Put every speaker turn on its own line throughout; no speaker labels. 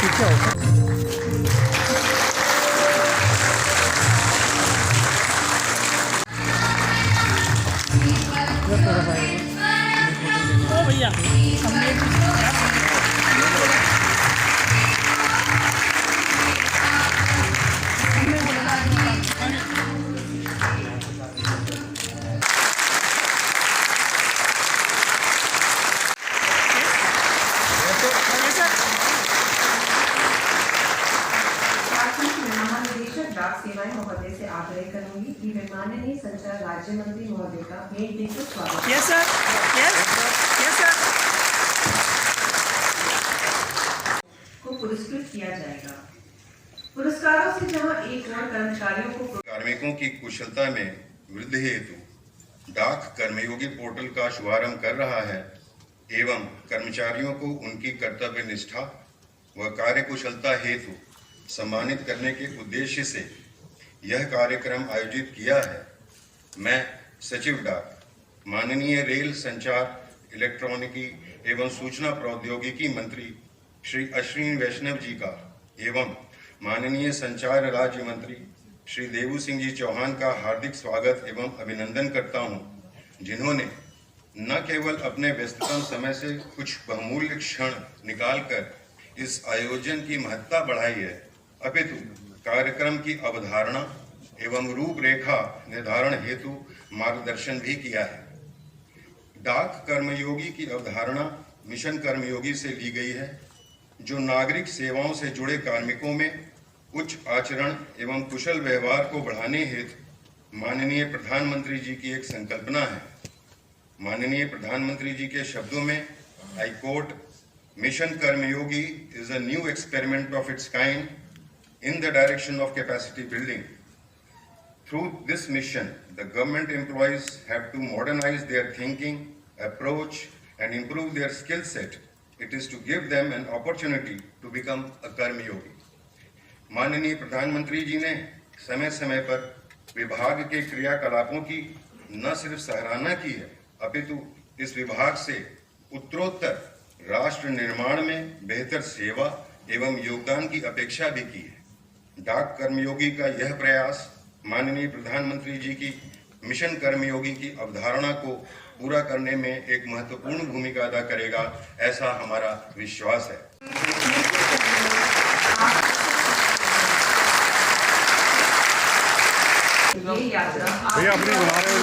पीछे आओ। ओ भैया
डाक सेवाएं महोदय से आग्रह करूंगी कि वे माननीय संचार राज्य मंत्री महोदय का भेंट देकर स्वागत
यस सर यस सर
को पुरस्कृत किया जाएगा। पुरस्कारों से जहां एक और कर्मचारियों को
कार्मिकों की कुशलता में वृद्धि हेतु डाक कर्मयोगी पोर्टल का शुभारंभ कर रहा है एवं कर्मचारियों को उनकी कर्तव्य निष्ठा व कार्यकुशलता हेतु सम्मानित करने के उद्देश्य से यह कार्यक्रम आयोजित किया है। मैं सचिव डाक माननीय रेल संचार इलेक्ट्रॉनिकी एवं सूचना प्रौद्योगिकी मंत्री श्री अश्विनी वैष्णव जी का एवं माननीय संचार राज्य मंत्री श्री देवू सिंह जी चौहान का हार्दिक स्वागत एवं अभिनंदन करता हूं, जिन्होंने न केवल अपने व्यस्ततम समय से कुछ बहुमूल्य क्षण निकालकर इस आयोजन की महत्ता बढ़ाई है, अपितु कार्यक्रम की अवधारणा एवं रूपरेखा निर्धारण हेतु मार्गदर्शन भी किया है। डाक कर्मयोगी की अवधारणा मिशन कर्मयोगी से ली गई है, जो नागरिक सेवाओं से जुड़े कार्मिकों में उच्च आचरण एवं कुशल व्यवहार को बढ़ाने हेतु माननीय प्रधानमंत्री जी की एक संकल्पना है। माननीय प्रधानमंत्री जी के शब्दों में I quote, mission Karmayogi is a new experiment of its kind in the direction of capacity building. Through this mission, the government employees have to modernize their thinking, approach, and improve their skill set. It is to give them an opportunity to become a Karma Yogi. माननीय प्रधानमंत्री जी ने समय समय पर विभाग के क्रियाकलापों की न सिर्फ सराहना की है, अपितु इस विभाग से उत्तरोत्तर राष्ट्र निर्माण में बेहतर सेवा एवं योगदान की अपेक्षा भी की है। डाक कर्मयोगी का यह प्रयास माननीय प्रधानमंत्री जी की मिशन कर्मयोगी की अवधारणा को पूरा करने में एक महत्वपूर्ण भूमिका अदा करेगा, ऐसा हमारा विश्वास है।
ये यात्रा
भैया अपनी बुला रहे हो।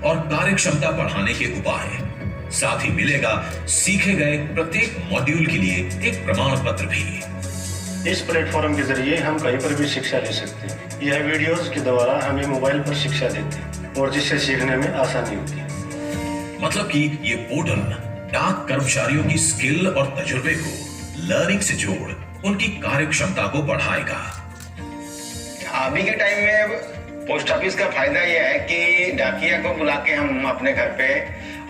और कार्य क्षमता बढ़ाने के उपाय, साथ ही मिलेगा सीखे गए प्रत्येक मॉड्यूल के लिए एक प्रमाण पत्र भी।
इस प्लेटफॉर्म के जरिए हम कहीं पर भी शिक्षा ले सकते हैं। यह वीडियोस के द्वारा हमें मोबाइल पर शिक्षा देते हैं और जिससे सीखने में आसानी होती है।
मतलब कि ये पोर्टल डाक कर्मचारियों की स्किल और तजुर्बे को लर्निंग से जोड़ उनकी कार्य क्षमता को बढ़ाएगा।
अभी के टाइम में पोस्ट ऑफिस का फायदा यह है कि डाकिया को बुला के हम अपने घर पे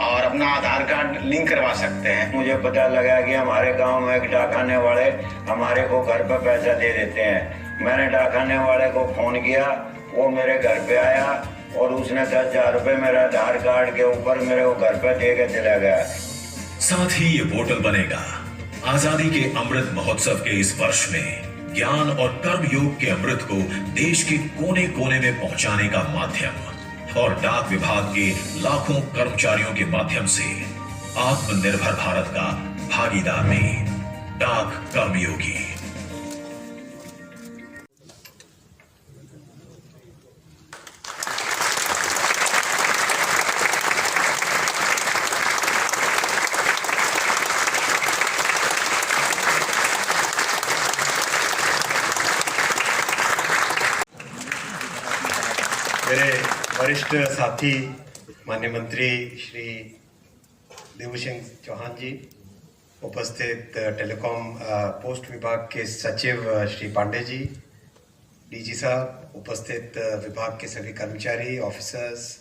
और अपना आधार कार्ड लिंक करवा सकते हैं। मुझे पता लगा कि हमारे गांव में एक डाकाने वाले हमारे को घर पर पैसा दे देते हैं। मैंने डाकाने वाले को फोन किया, वो मेरे घर पे आया और उसने 10,000 रुपए मेरे आधार कार्ड के ऊपर मेरे को घर पे दे के चला गया।
साथ ही ये पोर्टल बनेगा आजादी के अमृत महोत्सव के इस वर्ष में ज्ञान और कर्म योग के अमृत को देश के कोने कोने में पहुंचाने का माध्यम और डाक विभाग के लाखों कर्मचारियों के माध्यम से आत्मनिर्भर भारत का भागीदार में डाक कर्मयोगी।
मेरे वरिष्ठ साथी माननीय मंत्री श्री देवू सिंह चौहान जी, उपस्थित टेलीकॉम पोस्ट विभाग के सचिव श्री पांडे जी, डीजी साहब, उपस्थित विभाग के सभी कर्मचारी, ऑफिसर्स,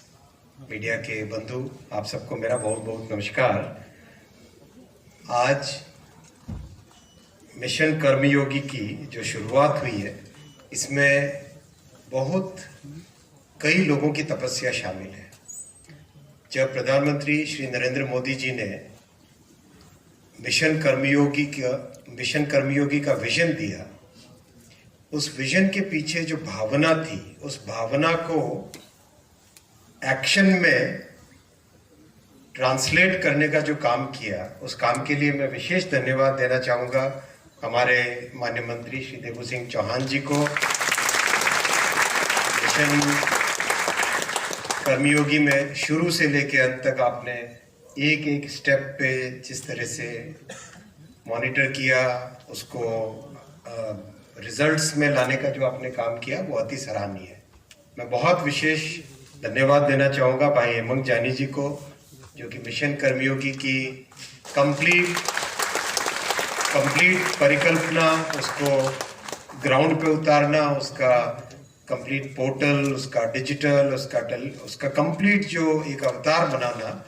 मीडिया के बंधु, आप सबको मेरा बहुत बहुत नमस्कार। आज मिशन कर्मयोगी की जो शुरुआत हुई है, इसमें बहुत कई लोगों की तपस्या शामिल है। जब प्रधानमंत्री श्री नरेंद्र मोदी जी ने मिशन कर्मयोगी का विजन दिया, उस विजन के पीछे जो भावना थी, उस भावना को एक्शन में ट्रांसलेट करने का जो काम किया, उस काम के लिए मैं विशेष धन्यवाद देना चाहूँगा हमारे माननीय मंत्री श्री देवू सिंह चौहान जी को। मिशन कर्मयोगी में शुरू से लेकर अंत तक आपने एक एक स्टेप पे जिस तरह से मॉनिटर किया, उसको रिजल्ट्स में लाने का जो आपने काम किया, वो अति सराहनीय है। मैं बहुत विशेष धन्यवाद देना चाहूँगा भाई हेमंत जानी जी को, जो कि मिशन कर्मयोगी की कंप्लीट परिकल्पना, उसको ग्राउंड पे उतारना, उसका कंप्लीट पोर्टल, उसका डिजिटल, उसका कंप्लीट जो एक अवतार बनाना,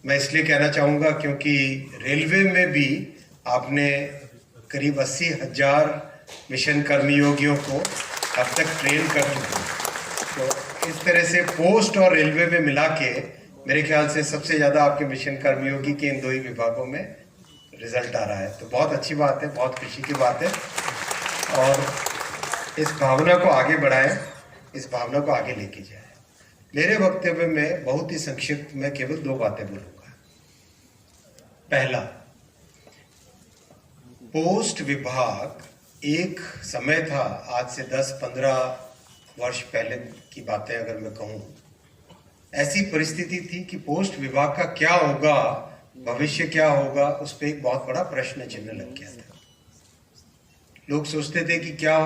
मैं इसलिए कहना चाहूँगा क्योंकि रेलवे में भी आपने करीब 80,000 मिशन कर्मयोगियों को अब तक ट्रेन कर चुके हैं। तो इस तरह से पोस्ट और रेलवे में मिला के मेरे ख्याल से सबसे ज़्यादा आपके मिशन कर्मयोगी के इन दो ही विभागों में रिजल्ट आ रहा है। तो बहुत अच्छी बात है, बहुत खुशी की बात है, और इस भावना को आगे बढ़ाएं, इस भावना को आगे लेके जाएं। मेरे वक्तव्य में बहुत ही संक्षिप्त में केवल 2 बातें बोलूँगा। पहला, पोस्ट विभाग एक समय था, आज से 10-15 वर्ष पहले की बातें अगर मैं कहूँ, ऐसी परिस्थिति थी कि पोस्ट विभाग का क्या होगा, भविष्य क्या होगा, उस पर एक बहुत बड़ा प्रश्न चिन्ह लग गया था। लोग सोचते थे कि क्या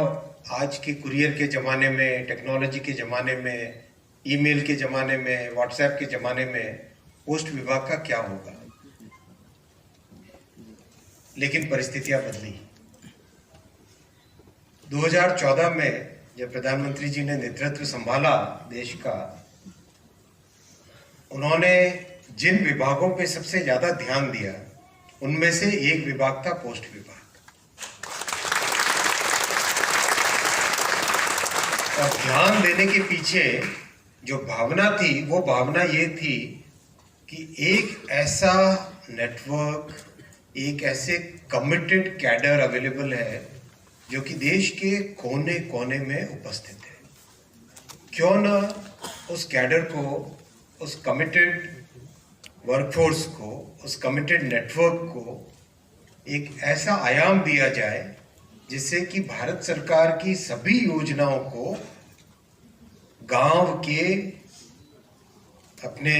आज के कुरियर के ज़माने में, टेक्नोलॉजी के ज़माने में, ईमेल के ज़माने में, व्हाट्सएप के ज़माने में पोस्ट विभाग का क्या होगा। लेकिन परिस्थितियां बदली। 2014 में जब प्रधानमंत्री जी ने नेतृत्व संभाला देश का, उन्होंने जिन विभागों पे सबसे ज़्यादा ध्यान दिया, उनमें से एक विभाग था पोस्ट विभाग। और ध्यान देने के पीछे जो भावना थी, वो भावना ये थी कि एक ऐसा नेटवर्क, एक ऐसे कमिटेड कैडर अवेलेबल है जो कि देश के कोने कोने में उपस्थित है। क्यों ना उस कैडर को, उस कमिटेड वर्कफोर्स को, उस कमिटेड नेटवर्क को एक ऐसा आयाम दिया जाए जिससे कि भारत सरकार की सभी योजनाओं को गांव के, अपने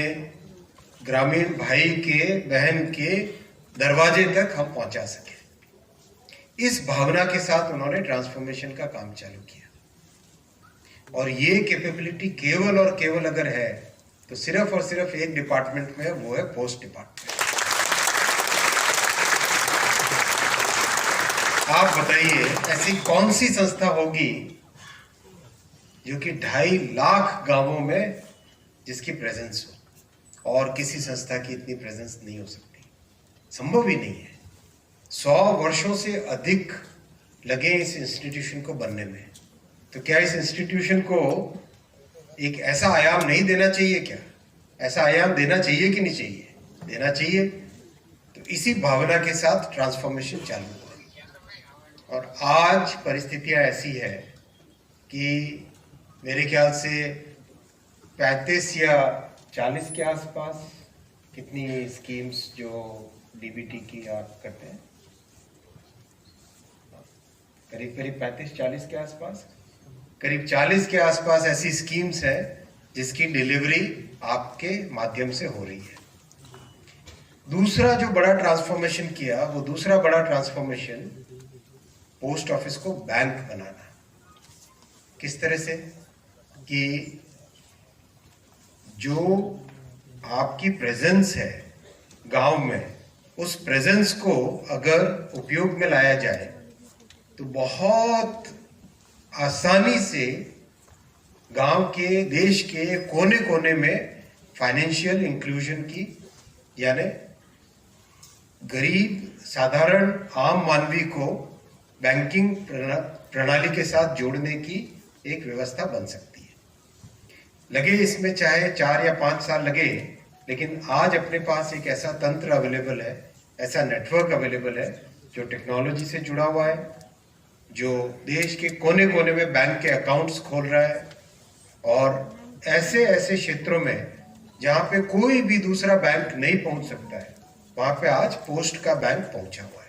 ग्रामीण भाई के, बहन के दरवाजे तक हम पहुंचा सके। इस भावना के साथ उन्होंने ट्रांसफॉर्मेशन का काम चालू किया। और ये कैपेबिलिटी केवल और केवल अगर है तो सिर्फ और सिर्फ एक डिपार्टमेंट में, वो है पोस्ट डिपार्टमेंट। आप बताइए, ऐसी कौन सी संस्था होगी जो कि 2.5 लाख गांवों में जिसकी प्रेजेंस हो, और किसी संस्था की इतनी प्रेजेंस नहीं हो सकती, संभव ही नहीं है। 100 वर्षों से अधिक लगे इस इंस्टीट्यूशन को बनने में, तो क्या इस इंस्टीट्यूशन को एक ऐसा आयाम नहीं देना चाहिए? क्या ऐसा आयाम देना चाहिए कि नहीं चाहिए? देना चाहिए। तो इसी भावना के साथ ट्रांसफॉर्मेशन चालू हुआ, और आज परिस्थितियां ऐसी है कि मेरे ख्याल से 35 या 40 के आसपास कितनी स्कीम्स जो डीबीटी की आप करते हैं, करीब 35-40 के आसपास, करीब 40 के आसपास ऐसी स्कीम्स है जिसकी डिलीवरी आपके माध्यम से हो रही है। दूसरा जो बड़ा ट्रांसफॉर्मेशन किया, वो दूसरा बड़ा ट्रांसफॉर्मेशन पोस्ट ऑफिस को बैंक बनाना। किस तरह से कि जो आपकी प्रेजेंस है गांव में, उस प्रेजेंस को अगर उपयोग में लाया जाए तो बहुत आसानी से गांव के, देश के कोने कोने में फाइनेंशियल इंक्लूजन की, यानी गरीब साधारण आम मानवी को बैंकिंग प्रणाली के साथ जोड़ने की एक व्यवस्था बन सकती है। लगे इसमें चाहे 4 या 5 साल लगे, लेकिन आज अपने पास एक ऐसा तंत्र अवेलेबल है, ऐसा नेटवर्क अवेलेबल है जो टेक्नोलॉजी से जुड़ा हुआ है, जो देश के कोने कोने में बैंक के अकाउंट्स खोल रहा है, और ऐसे ऐसे क्षेत्रों में जहाँ पे कोई भी दूसरा बैंक नहीं पहुँच सकता है, वहाँ पे आज पोस्ट का बैंक पहुँचा हुआ है।